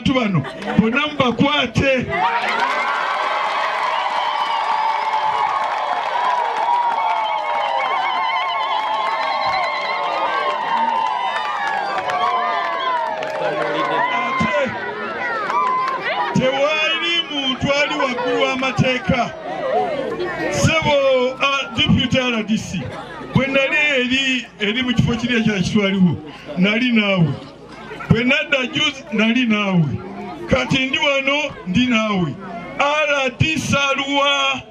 abantu bano bonna mubakwate. Tewali muntu ali waggulu w'amateeka. Sebo Deputy RDC bwe nali eri mu kifo kiri ekya kitwaliwo nali naawe, bwe nadda juzi nali naawe, kati ndi wano ndi naawe. RDC aluwa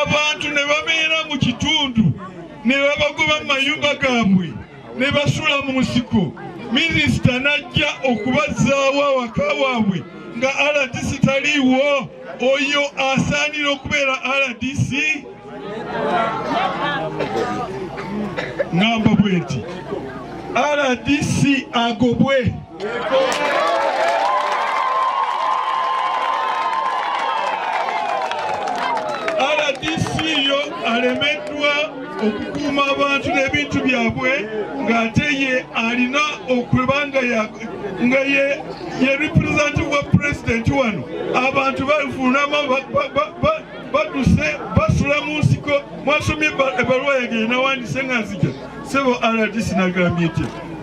abantu ne babeera mu kitundu ne babagoba mu mayumba gaabwe ne basula mu nsiko. Minisita najja okubazzaawo awaka waabwe nga RDC taliiwo. Oyo asaanira okubeera RDC? Ngamba bwe nti RDC agobwe. RDC yo alemeddwa okukuuma abantu n'ebintu byabwe ng'ate ye alina okuba nga ye representative wa president wano. Abantu bafunama baduse basula mu nsiko. Mwasomye ebbaluwa yange nawandise nga nzija. Sebo RDC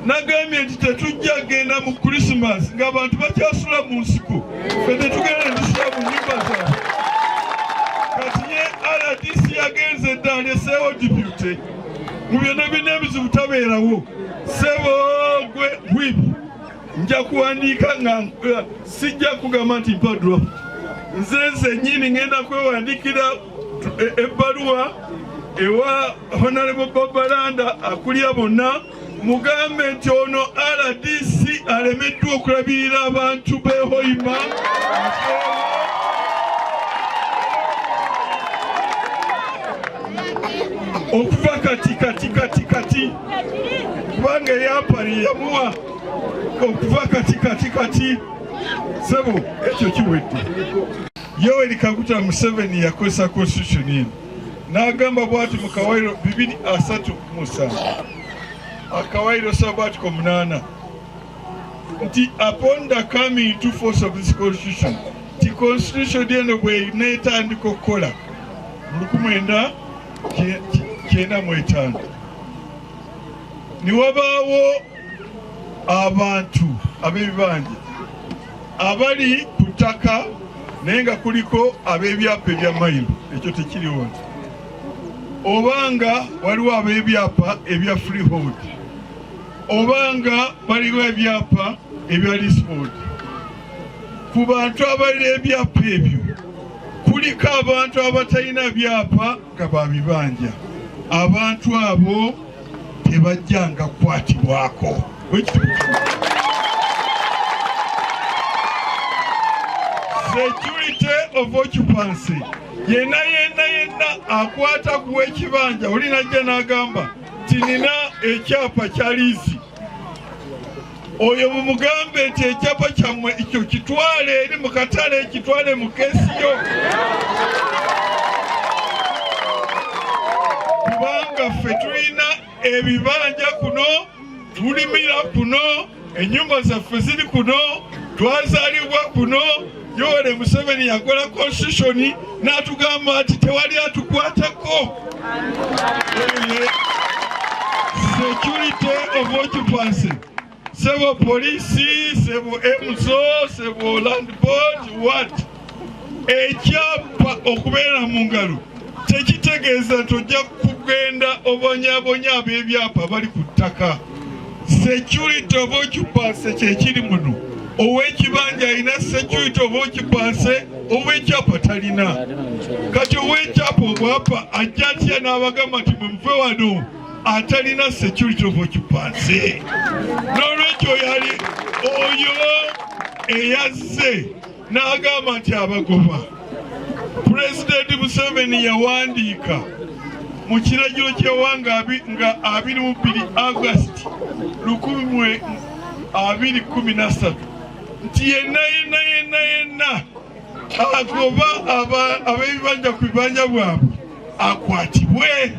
nagambye nti tetujja genda mu Christmas ng'abantu bakyasula mu nsiko. Ffe tetugenda ndisula mu nnyumba zaabwe. Kati ye RDC yagenze dda aleseewo deputy. Mu byonna birina ebizibu tabeerawo. Sebo gwe whip nja kuwandiika nga sijja kugamba nti mpa draft. Nze nzennyini ngenda kwewandiikira ebbaluwa ewa Honorable Babalanda akulya bonna, mugambe nti ono RDC alemeddwa okulabirira abantu b'e Hoima. Okuva kati kubanga eyampali yamuwa okuva kati sebo ekyo kiwedde. Yoweri Kaguta Museveni yakozesa constitution eno n'agamba bw'ati mu Kawairo 237 Akawairo Sabatiko 8 nti upon the coming into force of this constitution, the constitution eno bwe neetandika okukola mu 1995 niwabaawo abantu ab'ebibanja abali ku ttaka naye nga kuliko ab'ebyapa ebya mayiro. Ekyo tekiriwo nti obanga waliwo ab'ebyapa ebya freehold, obanga waliwo ebyapa ebya leasehold. Ku bantu abali ebyapa ebyo kuliko abantu abatalina byapa nga babibanja. Abantu abo tebajjanga kukwatibwako. Security of occupancy. Yenna akwata ku w'ekibanja oli najja n'agamba nti nina ekyapa kya liizi. Oyo mumugambe nti ekyapa kyammwe ekyo kitwale eri mu katale, kitwale mu keesiyo. Kubanga ffe tulina ebibanja kuno, tulimira kuno, ennyumba zaffe ziri kuno, twazaalibwa kuno. Yoweri Museveni yakola constitution n'atugamba ati tewali atukwatako. Security of occupancy. Sebo polisi, sebo MSO, sebo land board, what? Ekyapa okubeera mu ngalo tekitegeeza nti ojja kugenda obonyabonya ab'ebyapa bali ku ttaka. Security of occupancy kyekiri muno. Ow'ekibanja alina security of occupancy, ow'ekyapa talina. Kati ow'ekyapa obwapa ajja atya n'abagamba nti mumuve wano atalina security of occupancy. N'olwekyo yali oyo eyazze n'agamba nti abagoba. President Museveni yawandiika mu kiragiro ky'eggwanga nga 22 August 2013 nti yenna agoba ab'ebibanja ku bibanja bwabwe akwatibwe.